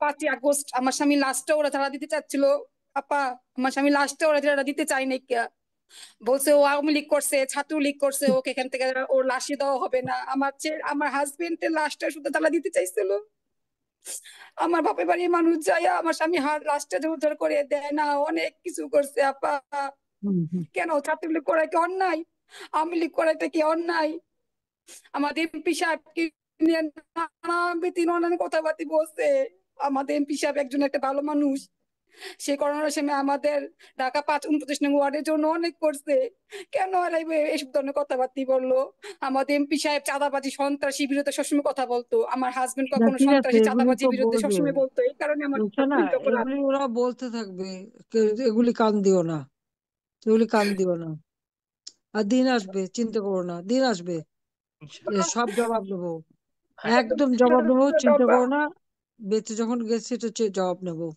5ই August আমার স্বামী লাস্টে ওরা ঝাড়া দিতে চাচ্ছিল। আপা, আমার স্বামী লাস্টে ওরা ঝাড়া দিতে চায় নাই কে, বলছে ও আওয়ামী লীগ করছে, ছাত্র লীগ করছে, ওকে এখান থেকে ওর লাশই দেওয়া হবে না। আমার হাজবেন্ডের লাশটা শুধু জ্বালা দিতে চাইছিল। আমার বাপের বাড়ির মানুষ যায় আমার স্বামী লাশটা উদ্ধার করে দেয় না, অনেক কিছু করছে আপা। হুম, হুম। কেন ছাত্রলীগ করা কি অন্যায়? আওয়ামী লীগ করাটা কি অন্যায়? আমাদের এমপি সাহেবকে নিয়ে নানা কথাবার্তা বলছে। আমাদের এমপি সাহেব একজন একটা ভালো মানুষ, সে করোনার সময় আমাদের ঢাকা 5 29 নং ওয়ার্ডের জন্য অনেক করছে। কেন আর এইসব ধরনের কথাবার্তা বললো? আমাদের এমপি সাহেব চাঁদাবাজি সন্ত্রাসী বিরুদ্ধে সবসময় কথা বলতো, আমার হাজবেন্ড না, কখনো ঠিক আছে, সন্ত্রাসী এগুলি চাঁদাবাজি তো বিরুদ্ধে বলবে। সবসময় বলতো, এই কারণে আমার বুঝছো না, হাজবেন্ড তখন এগুলি ওরা বলতে থাকবে। এগুলি কান দিও না, এগুলি কান দিও না। আর দিন আসবে, চিন্তা করো না, দিন আসবে, সব জবাব দেবো। একদম জবাব নেবো, চিন্তা করো না। বেঁচে যখন গেছি তো জবাব নেবো।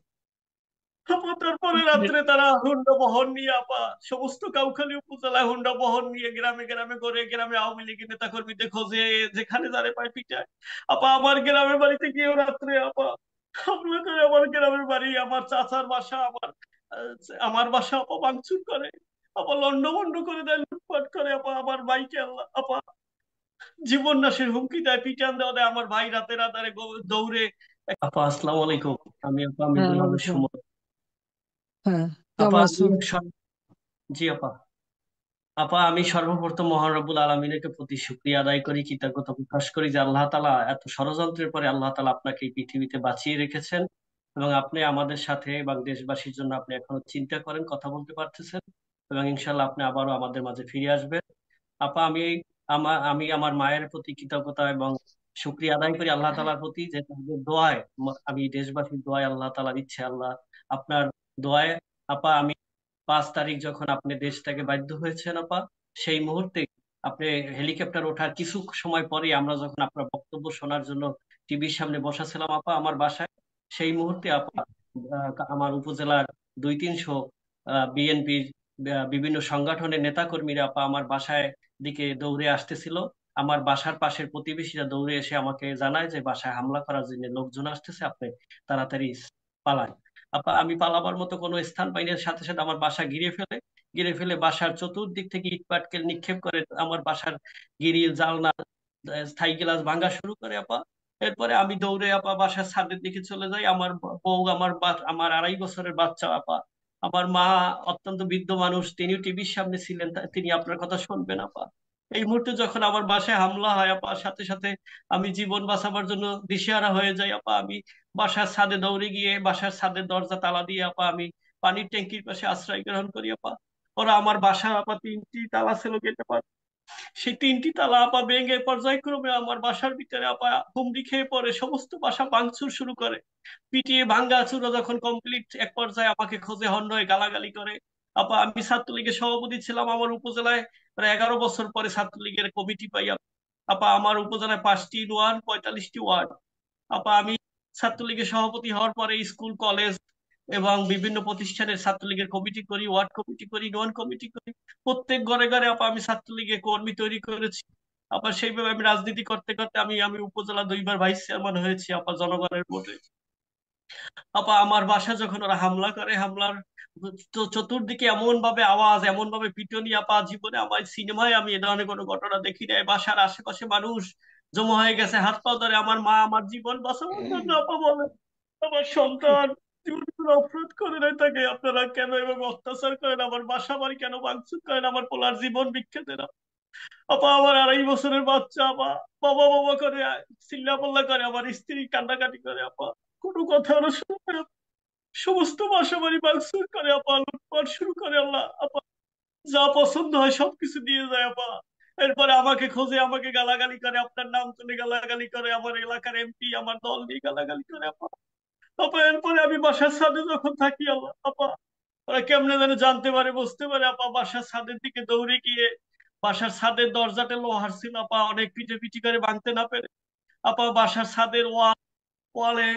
আপা তারপরে রাত্রে তারা হুন্ডা বহন নিয়ে আপা সমস্ত কাউখালী উপজেলায় হুন্ডা বহন নিয়ে গ্রামে গ্রামে করে গ্রামে আওয়ামী লীগের নেতা কর্মীদের খোঁজে, যেখানে যারে পায় পিটায়। আপা আমার গ্রামের বাড়িতে গিয়েও রাত্রে আপা হামলা করে আমার গ্রামের বাড়ি, আমার চাচার বাসা, আমার বাসা আপা ভাঙচুর করে, আপা লন্ডভন্ড করে দেয়, লুটপাট করে আপা আমার ভাইকে আল্লাহ আপা জীবন নাশের হুমকি দেয়, পিটান দেওয়া দেয়। আমার ভাই রাতের আধারে দৌড়ে। আপা আসসালামু আলাইকুম। আমি হ্যাঁ, মিদুল আহমেদ ওয়ালাইকুম। সুমন। হ্যাঁ, আপা কেমন আছো? জি আপা। আপা আমি সর্বপ্রথম মহান রব্বুল আলমিনের প্রতি শুকরিয়া আদায় করি, কৃতজ্ঞতা প্রকাশ করি যে আল্লাহ তাআলা এত ষড়যন্ত্রের পরে আল্লাহ তাআলা আপনাকে এই পৃথিবীতে বাঁচিয়ে রেখেছেন এবং আপনি আমাদের সাথে এবং দেশবাসীর জন্য আপনি এখনো চিন্তা করেন, কথা বলতে পারতেছেন এবং ইনশাল্লাহ আপনি আবারও আমাদের মাঝে ফিরে আসবেন। আপা আমি আমার মায়ের প্রতি কৃতজ্ঞতা এবং শুকরিয়া আদায় করি আল্লাহ তাআলার প্রতি যে তাদের দোয়ায় আমি দেশবাসীর দোয়ায় আল্লাহ তাআলার ইচ্ছে আল্লাহ আপনার দোয়ায় আপা আমি 5 তারিখ যখন আপনি দেশটাকে বাধ্য হয়েছেন আপা, সেই মুহূর্তে আপনি হেলিকপ্টার ওঠার কিছু সময় পরে আমরা যখন আপনার বক্তব্য শোনার জন্য টিভির সামনে বসাছিলাম আপা আমার বাসায়, সেই মুহূর্তে আপা আমার উপজেলার 200-300 বিএনপির বিভিন্ন সংগঠনের নেতাকর্মীরা আপা আমার বাসায় দিকে দৌড়ে আসতেছিল। আমার বাসার পাশের প্রতিবেশীরা দৌড়ে এসে আমাকে জানায় যে বাসায় হামলা করার জন্য লোকজন আসতেছে, আপনি তাড়াতাড়ি পালান। আপা আমি পালাবার মতো কোনো স্থান পাইনি, সাথে সাথে আমার বাসা ঘিরে ফেলে বাসার চতুর্দিক থেকে ইট পাটকেল নিক্ষেপ করে আমার বাসার গ্রিল জানলা স্থায়ী গ্লাস ভাঙা শুরু করে আপা। এরপরে আমি দৌড়ে আপা বাসার ছাদের দিকে চলে যাই। আমার বউ, আমার 2.5 বছরের বাচ্চা আপা, আমার মা অত্যন্ত বৃদ্ধ মানুষ, তিনি টিভির সামনে ছিলেন, তিনি আপনার কথা শুনবেন আপা। এই মুহূর্তে যখন আমার বাসায় হামলা হয় আপা, সাথে সাথে আমি জীবন বাঁচাবার জন্য দিশেহারা হয়ে যাই আপা। আমি বাসার ছাদে দৌড়ে গিয়ে বাসার ছাদের দরজা তালা দিয়ে আপা আমি পানির ট্যাঙ্কির পাশে আশ্রয় গ্রহণ করি আপা। ওরা আমার বাসার আপা 3টি তালা ছিল গেটে পা, সেই 3টি তালা আপা ভেঙে পর্যায়ক্রমে আমার বাসার ভিতরে আপা হুমড়ি খেয়ে পড়ে, সমস্ত বাসা ভাঙচুর শুরু করে। পিটিয়ে ভাঙ্গা চুরো যখন কমপ্লিট, এক পর্যায়ে আমাকে খোঁজে হন্য হয়ে গালাগালি করে আপা। আমি ছাত্রলীগের সভাপতি ছিলাম আমার উপজেলায়, প্রায় 11 বছর পরে ছাত্রলীগের কমিটি পাই আপা। আপা আমার উপজেলায় 5টি ওয়ার্ড, 45টি ওয়ার্ড আপা। আমি ছাত্রলীগের সভাপতি হওয়ার পরে স্কুল কলেজ এবং বিভিন্ন প্রতিষ্ঠানের ছাত্রলীগের কমিটি করি, ওয়ার্ড কমিটি করি, নন কমিটি করি। প্রত্যেক ঘরে ঘরে আপা আমি ছাত্রলীগের কর্মী তৈরি করেছি আপা। সেইভাবে আমি রাজনীতি করতে করতে আমি আমি উপজেলা 2বার ভাইস চেয়ারম্যান হয়েছি আপা, জনগণের ভোটে আপা। আমার বাসা যখন ওরা হামলা করে, হামলার চতুর্দিকে এমন ভাবে আওয়াজ, এমন ভাবে পিটুনি আপা, জীবনে আমার সিনেমায় আমি এ ধরনের কোনো ঘটনা দেখি নাই। বাসার আশেপাশে মানুষ জমা হয়ে গেছে, হাত পা ধরে। আমার মা আমার জীবন বাঁচানোর জন্য আপা বলে, আমার সন্তান জীবন কোনো অপরাধ করে নাই, তাকে আপনারা কেন এভাবে অত্যাচার করেন, আমার বাসা বাড়ি কেন ভাঙচুর করেন, আমার পোলার জীবন ভিক্ষা দেন আপা। আমার 2.5 বছরের বাচ্চা আপা বাবা বাবা করে চিল্লা পাল্লা করে, আমার স্ত্রী কান্নাকাটি করে আপা, কোনো কথা ওরা শুনে না। সমস্ত বাসা বাড়ি ভাঙচুর করে আপা, লুটপাট শুরু করে আল্লাহ আপা, যা পছন্দ হয় সবকিছু দিয়ে যায় আপা। এরপরে আমাকে খোঁজে, আমাকে গালাগালি করে, আপনার নাম তুলে গালাগালি করে, আমার এলাকার এমপি আমার দল নিয়ে গালাগালি করে আপা। আপা এরপরে আমি বাসার ছাদে যখন থাকি আল্লাহ আপা, ওরা কেমনে যেন জানতে পারে, বুঝতে পারে আপা, বাসার ছাদের দিকে দৌড়ে গিয়ে বাসার ছাদের দরজাটা লোহার ছিল আপা, অনেক পিটি করে ভাঙতে না পেরে আপা বাসার ছাদের ওয়ালে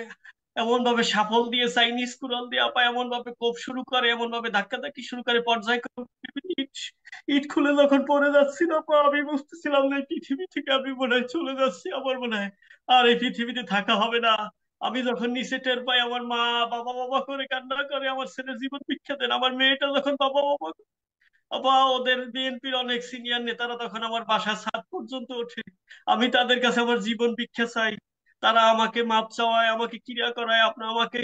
এমন ভাবে সাফল দিয়ে চাইনিজ কুড়াল দিয়ে আপা এমন ভাবে কোপ শুরু করে, এমন ভাবে ধাক্কাধাক্কি শুরু করে, পর্যায়ক্রমে ইট ইট খুলে যখন পড়ে যাচ্ছিল আপা, আমি বুঝতেছিলাম না এই পৃথিবী থেকে আমি মনে হয় চলে যাচ্ছি, আমার মনে হয় আর এই পৃথিবীতে থাকা হবে না। আমি যখন নিচে টের পাই আমার মা বাবা বাবা করে কান্না করে, আমার ছেলের জীবন ভিক্ষা দেন। আমার মেয়েটা যখন বাবা বাবা আপা, ওদের বিএনপির অনেক সিনিয়র নেতারা তখন আমার বাসার ছাদ পর্যন্ত ওঠে, আমি তাদের কাছে আমার জীবন ভিক্ষা চাই, তারা আমাকে মাপ চাওয়ায়, আমাকে ক্রিয়া করায়, আপনার আমাকে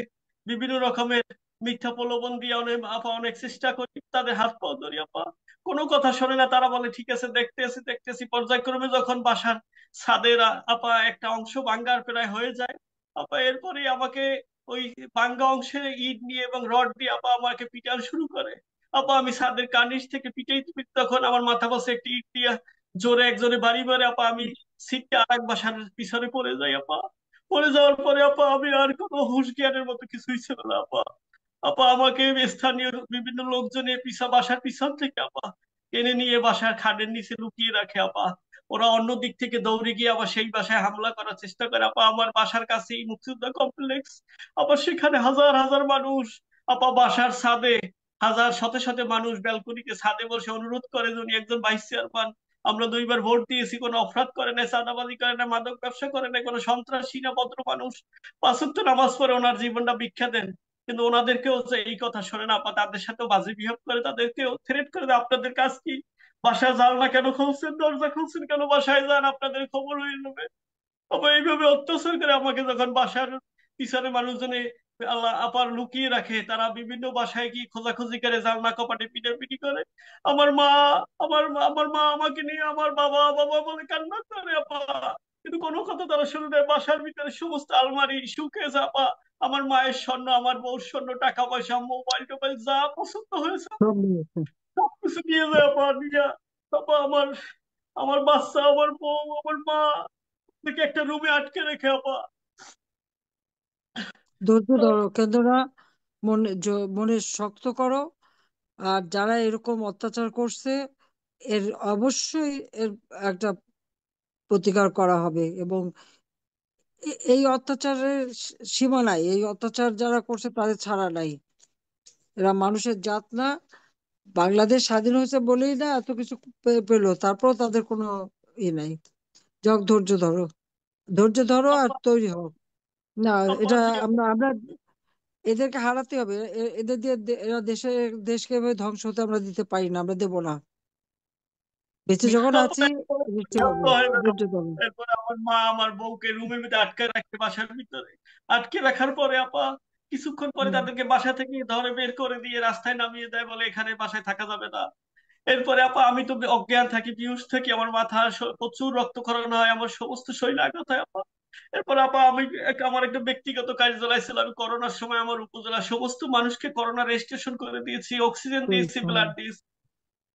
বিভিন্ন রকমের মিথ্যা প্রলোভন দিয়ে অনেক আপা অনেক চেষ্টা করি, তাদের হাত পাও ধরি আপা, কোনো কথা শোনে না। তারা বলে ঠিক আছে দেখতেছি দেখতেছি, পর্যায়ক্রমে যখন বাসার ছাদের আপা একটা অংশ ভাঙ্গার প্রায় হয়ে যায় আপা, এরপরে আমাকে ওই ভাঙ্গা অংশে ইট নিয়ে এবং রড দিয়ে আপা আমাকে পিটান শুরু করে। আপা আমি ছাদের কার্নিশ থেকে পিটাইতে পিটাইতে তখন আমার মাথা পাশে একটি ইট দিয়া জোরে একজনে বাড়ি মারে আপা, আমি সিটটা আর এক বাসার পিছনে পড়ে যাই আপা। পড়ে যাওয়ার পরে আপা আমি আর কোনো হুঁশ জ্ঞানের মতো কিছুই ছিল না আপা। আপা আমাকে স্থানীয় বিভিন্ন লোকজন বাসার পিছন থেকে আপা টেনে নিয়ে বাসার খাটের নিচে লুকিয়ে রাখে আপা। ওরা অন্য দিক থেকে দৌড়ে গিয়ে আবার সেই বাসায় হামলা করার চেষ্টা করে আপা। আমার বাসার কাছেই মুক্তিযোদ্ধা কমপ্লেক্স, আবার সেখানে হাজার হাজার মানুষ আপা বাসার ছাদে, হাজার শত শত মানুষ ব্যালকনিতে ছাদে বসে অনুরোধ করে যে উনি একজন ভাইস চেয়ারম্যান, আমরা 2বার ভোট দিয়েছি, কোনো অপরাধ করে না, চাঁদাবাজি করে না, মাদক ব্যবসা করে না, কোনো সন্ত্রাসী না, ভদ্র মানুষ, 5 ওয়াক্ত নামাজ পড়ে ওনার জীবনটা ভিক্ষা দেন। কিন্তু ওনাদেরকেও যে এই কথা শোনে না আপা, তাদের সাথেও বাজে বিহেভ করে, তাদেরকেও থ্রেট করে দেয়, আপনাদের কাজ কি, বাসায় জানলা কেন খুলছেন, দরজা খুলছেন কেন, বাসায় যান আপনাদের খবর হয়ে যাবে। আবার এইভাবে অত্যাচার করে আমাকে যখন বাসার পিছনে মানুষজনে আল্লাহ আপার লুকিয়ে রাখে, তারা বিভিন্ন বাসায় গিয়ে খোঁজাখুঁজি করে, জানলা কপাটে পিটাপিটি করে। আমার মা আমার মা আমাকে নিয়ে আমার বাবা বাবা বলে কান্না করে আপা, কিন্তু কোনো কথা তারা শুনে নেয়। বাসার ভিতরে সমস্ত আলমারি সুকেস আপা, আমার মায়ের স্বর্ণ, আমার বউর স্বর্ণ, টাকা পয়সা, মোবাইল টোবাইল যা পছন্দ হয়েছে সব নিয়েছে। সবকিছু নিয়ে যায় আপা, নিয়ে আপা আমার আমার বাচ্চা, আমার বউ, আমার মা থেকে একটা রুমে আটকে রেখে আপা। ধৈর্য ধরো, কেননা মনে শক্ত করো। আর যারা এরকম অত্যাচার করছে, এর অবশ্যই এর একটা প্রতিকার করা হবে। এবং এই অত্যাচারের সীমা নাই, এই অত্যাচার যারা করছে তাদের ছাড়া নাই। এরা মানুষের জাত না। বাংলাদেশ স্বাধীন হয়েছে বলেই না এত কিছু পেলো, তারপর তাদের কোনো ই নাই। যাক, ধৈর্য ধরো, ধৈর্য ধরো আর আপা তৈরি হও। না, আপা এটা জি আপা। আমরা আমরা এদেরকে হারাতে হবে। এদের দিয়ে এরা দেশকে এভাবে ধ্বংস হতে আমরা দিতে পারি না, আমরা দেবো না। বেঁচে যখন আপা, আছি নিশ্চয় বিরক্ত হবে। হয় না ধৈর্য আপা। ধরো। এরপরে আমার মা আমার বউকে রুমের ভিতরে আটকে রাখে, বাসার ভিতরে আটকে রাখার পরে আপা কিছুক্ষণ পরে হুম। তাদেরকে বাসা থেকে ধরে বের করে দিয়ে রাস্তায় নামিয়ে দেয়, বলে এখানে বাসায় থাকা যাবে না। এরপরে আপা আমি তো অজ্ঞান থাকি, বিহুশ থাকি, আমার মাথা প্রচুর রক্তক্ষরণ হয়, আমার সমস্ত শরীর আঘাত হয় আপা। এরপর আপা আমি আমার একটা ব্যক্তিগত কার্যালয় ছিল, আমি করোনার সময় আমার উপজেলার সমস্ত মানুষকে করোনা রেজিস্ট্রেশন করে দিয়েছি, অক্সিজেন দিয়েছি, ব্লাড দিয়েছি।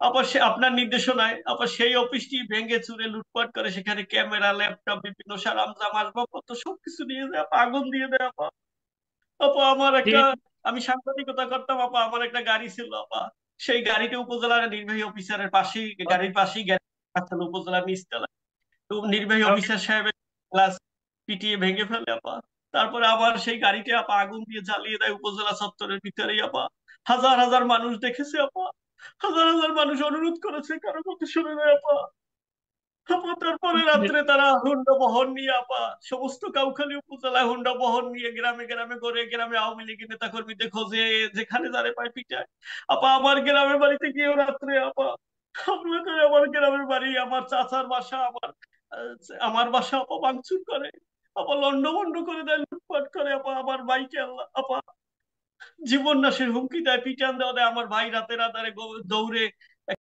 আবার সে আপনার নির্দেশনায় আবার সেই অফিসটি ভেঙে চুরে লুটপাট করে, সেখানে ক্যামেরা, ল্যাপটপ, বিভিন্ন সরঞ্জাম, আসবাবপত্র সবকিছু নিয়ে যায় আপা, আগুন দিয়ে দেয় আপা। আপা আমার একটা, আমি সাংবাদিকতা করতাম আপা, আমার একটা গাড়ি ছিল আপা, সেই গাড়িটা উপজেলার নির্বাহী অফিসারের পাশেই, গাড়ির পাশেই গ্যারেজ ছিল উপজেলার নিচতলায়। তো নির্বাহী অফিসার সাহেবের গ্লাস পিটিয়ে ভেঙে ফেলে আপা। তারপরে আবার সেই গাড়িটা আপা আগুন দিয়ে জ্বালিয়ে দেয় উপজেলা চত্বরের ভিতরেই আপা। হাজার হাজার মানুষ দেখেছে আপা, হাজার হাজার মানুষ অনুরোধ করেছে, কারো কথা শুনে নেয় আপা। আপা তারপরে রাত্রে তারা হুন্ডা বহন নিয়ে আপা সমস্ত কাউখালী উপজেলায় হুন্ডা বহন নিয়ে গ্রামে গ্রামে করে, গ্রামে আওয়ামী লীগের নেতা কর্মীদের খোঁজে, যেখানে যারে পায় পিটায়। আপা আমার গ্রামের বাড়িতে গিয়েও রাত্রে আপা হামলা করে, আমার গ্রামের বাড়ি, আমার চাচার বাসা, আমার বাসা আপা ভাঙচুর করে, আপা লন্ডভন্ড করে দেয়, লুটপাট করে আপা, আমার ভাইকে আল্লাহ আপা জীবন নাশের হুমকি দেয়, পিটান দেওয়া দেয়। আমার ভাই রাতের আধারে দৌড়ে